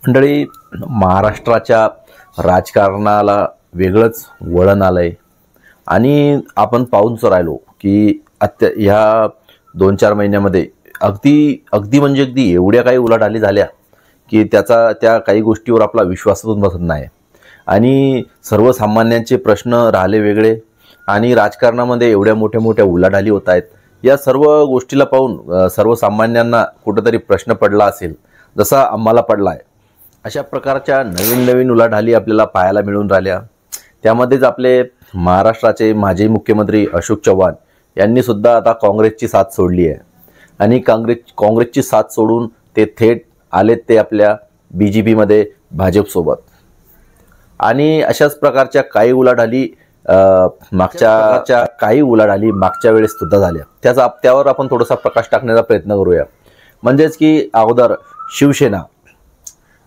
मंडळी, महाराष्ट्राच्या राजकारणाला वेगळंच वळण आलंय आणि आपण पाहूनच राहिलो की ह्या 2-4 महिन्यामध्ये अगदी म्हणजे अगदी एवढ्या काही उलाढाली झाल्या की त्या काही गोष्टीवर आपला विश्वासच बसत नाही आणि सर्वसामान्यांचे प्रश्न राहिले वेगळे आणि राजकारणामध्ये एवढ्या मोठ्या उलाढाली होत आहेत। या सर्व गोष्टीला पाहून सर्वसामान्यांना कुठेतरी प्रश्न पडला असेल, जसा आम्हाला पडलाय। अशा प्रकारच्या नवीन उलाढाली आपल्याला पाहायला मिळून राहिल्या। त्यामध्येच आपले महाराष्ट्राचे माजी मुख्यमंत्री अशोक चव्हाण यांनी सुद्धा आता काँग्रेसची साथ सोडली आहे आणि काँग्रेसची साथ सोडून ते थेट आलेत ते आपल्या बीजेपी मध्ये भाजप सोबत। आणि अशाच प्रकारच्या काही उलाढाली मागच्या वेळेस सुद्धा झाल्या। त्यावर आपण थोडासा प्रकाश टाकण्याचा प्रयत्न करूया। म्हणजेच की अगोदर शिवसेना,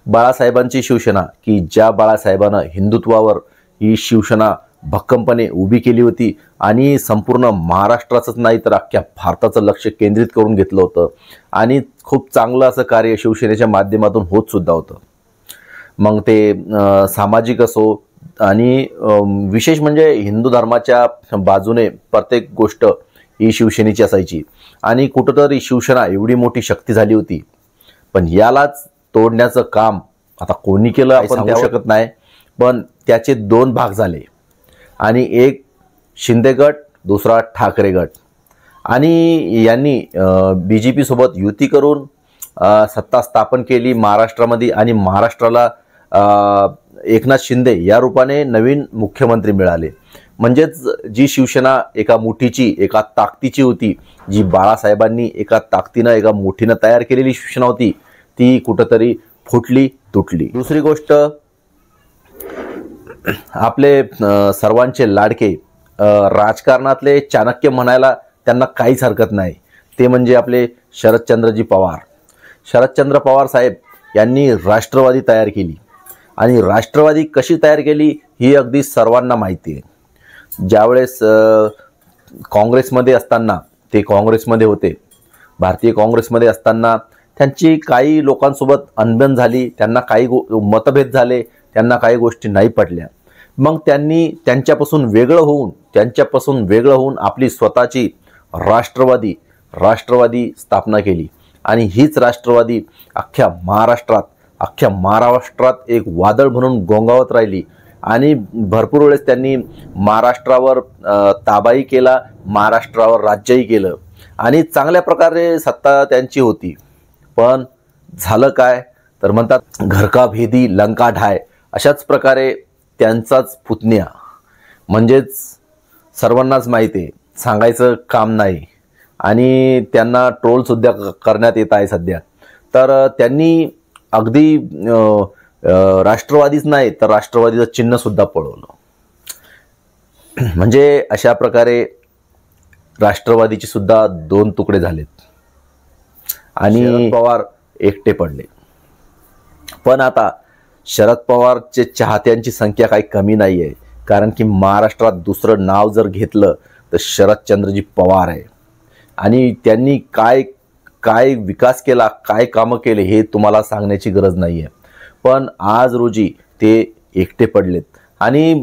बाळासाहेबांची शिवसेना, की ज्या बाळासाहेबांना हिंदुत्वावर ही शिवसेना भक्कमपणे उभी केली होती आणि संपूर्ण महाराष्ट्राचंच नाही तर अख्ख्या भारताचं लक्ष केंद्रित करून घेतलं होतं आणि खूप चांगलं असं कार्य शिवसेनेच्या माध्यमातून होत सुद्धा होतं। मग ते सामाजिक असो आणि विशेष म्हणजे हिंदू धर्माच्या बाजूने प्रत्येक गोष्ट ही शिवसेनेची असायची आणि कुठंतरी शिवसेना एवढी मोठी शक्ती झाली होती। पण यालाच तोडण्याचं काम आता कोणी केलं आपण सांगू शकत नाही, पण त्याचे 2 भाग झाले आणि एक शिंदे गट, दुसरा ठाकरे गट आणि यांनी बीजेपी सोबत युती करून सत्ता स्थापन केली महाराष्ट्रामध्ये आणि महाराष्ट्राला एकनाथ शिंदे या रूपाने नवीन मुख्यमंत्री मिळाले। म्हणजेच जी शिवसेना एका मुठीची, एका ताकदीची होती, जी बाळासाहेबांनी एका ताकदीनं, एका मुठीनं तयार केलेली शिवसेना होती, ती कुठेतरी फुटली, तुटली। दुसरी गोष्ट, आपले सर्वांचे लाडके राजकारणातले चाणक्य म्हणायला त्यांना काहीच हरकत नाही, ते म्हणजे आपले शरदचंद्रजी पवार। शरदचंद्र पवार साहेब यांनी राष्ट्रवादी तयार केली आणि राष्ट्रवादी कशी तयार केली ही अगदी सर्वांना माहिती आहे। ज्यावेळेस काँग्रेसमध्ये असताना ते काँग्रेसमध्ये होते, भारतीय काँग्रेसमध्ये असताना त्यांची काही लोकांसोबत अनबन झाली, त्यांना काही मतभेद झाले, त्यांना काही गोष्टी नाही पटल्या। मग त्यांनी त्यांच्यापासून वेगळं होऊन आपली स्वतःची राष्ट्रवादी स्थापना केली आणि हीच राष्ट्रवादी अख्ख्या महाराष्ट्रात एक वादळ म्हणून गोंगावत राहिली आणि भरपूर वेळेस त्यांनी महाराष्ट्रावर ताबाही केला, महाराष्ट्रावर राज्यही केलं आणि चांगल्या प्रकारे सत्ता त्यांची होती। पण झालं काय तर म्हणतात घर का भेदी लंका ढाय, अशाच प्रकारे त्यांचाच पुतण्या, म्हणजेच सर्वांनाच माहिती आहे, सांगायचं काम नाही आणि त्यांना ट्रोल सुद्धा करण्यात येत आहे सध्या। तर त्यांनी अगदी राष्ट्रवादीच नाही तर राष्ट्रवादीचं चिन्ह सुद्धा पळवलं। म्हणजे अशा प्रकारे राष्ट्रवादीचे सुद्धा 2 तुकडे झालेत आणि शरद पवार एकटे पडले। पण आता शरद पवारचे चाहत्यांची संख्या काही कमी नाही आहे, कारण की महाराष्ट्रात दुसरं नाव जर घेतलं तर शरदचंद्रजी पवार आहे आणि त्यांनी काय विकास केला, काय कामं केले हे तुम्हाला सांगण्याची गरज नाही आहे। पण आज रोजी ते एकटे पडलेत आणि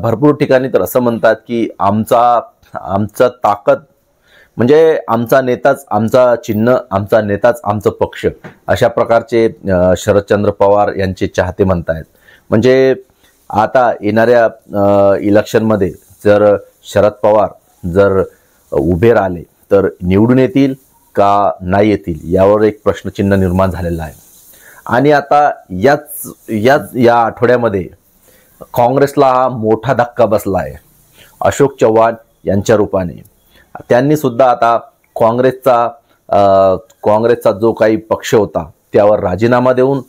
भरपूर ठिकाणी तर असं म्हणतात की आमचा ताकद म्हणजे आमचा नेताच आमचा चिन्ह, आमचा नेताच आमचं पक्ष, अशा प्रकारचे शरदचंद्र पवार यांचे चाहते म्हणतायत। म्हणजे आता येणाऱ्या इलेक्शनमध्ये जर शरद पवार जर उभे राहिले तर निवडून येतील का नाही येतील यावर एक प्रश्नचिन्ह निर्माण झालेला आहे। आणि आता या आठवड्यामध्ये काँग्रेसला हा मोठा धक्का बसला आहे अशोक चव्हाण यांच्या रूपाने। त्यांनी सुद्धा आता काँग्रेसचा जो काही पक्ष होता त्यावर राजीनामा देऊन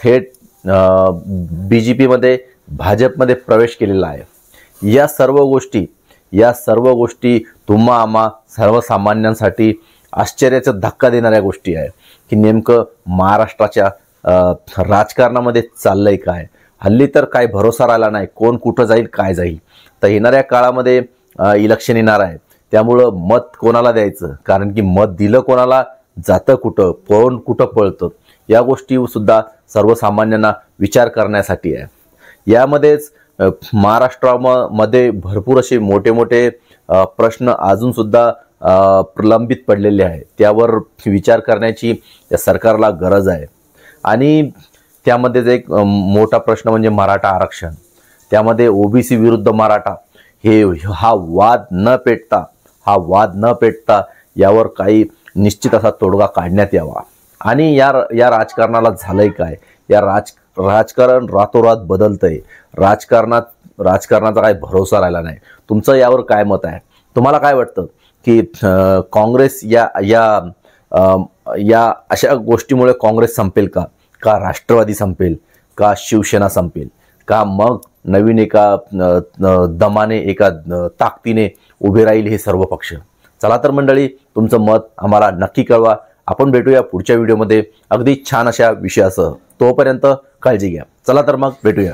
थेट बीजेपी मध्ये, भाजपमध्ये प्रवेश केलेला आहे। या सर्व गोष्टी तुम्हा आम्हा सर्वसामान्यांसाठी आश्चर्याचा धक्का देणाऱ्या गोष्टी आहे की नेमकं महाराष्ट्राच्या राजकारणामध्ये चाललंय काय। हल्ली तर काय भरोसा राहिला नाही, कोण कुठं जाईल, काय जाईल। तर येणाऱ्या काळामध्ये इलेक्शन येणार आहे, त्यामुळं मत कोणाला द्यायचं, कारण की मत दिलं कोणाला, जातं कुठं, कोण कुठं पळतं, या गोष्टी सुद्धा सर्वसामान्यांना विचार करण्यासाठी आहे. यामध्येच महाराष्ट्रामध्ये भरपूर असे मोठे मोठे प्रश्न अजून सुद्धा प्रलंबित पडलेले आहेत. त्यावर विचार करण्याची या सरकारला गरज आहे. आणि त्यामध्येच एक मोठा प्रश्न म्हणजे मराठा आरक्षण. त्यामध्ये ओबीसी विरुद्ध मराठा हा वाद न पेटता यावर काही निश्चित असा तोडगा काढण्यात यावा. आणि या राजकारणाला झालंय काय? या राजकारण रातोरात बदलतंय. राजकारणाचा काही भरोसा राहिला नाही. तुमचं यावर काय मत आहे? तुम्हाला काय वाटतं की काँग्रेस या अशा गोष्टीमुळे काँग्रेस संपेल का राष्ट्रवादी संपेल, का शिवसेना संपेल, का मग नवीन एका दमाने एका ताकदीने उभे राहील हे सर्व पक्ष? चला तर मंडळी, तुमचं मत आम्हाला नक्की कळवा. आपण भेटूया पुढच्या व्हिडिओमध्ये अगदी छान अशा विषयासह. तोपर्यंत काळजी घ्या. चला तर मग भेटूया.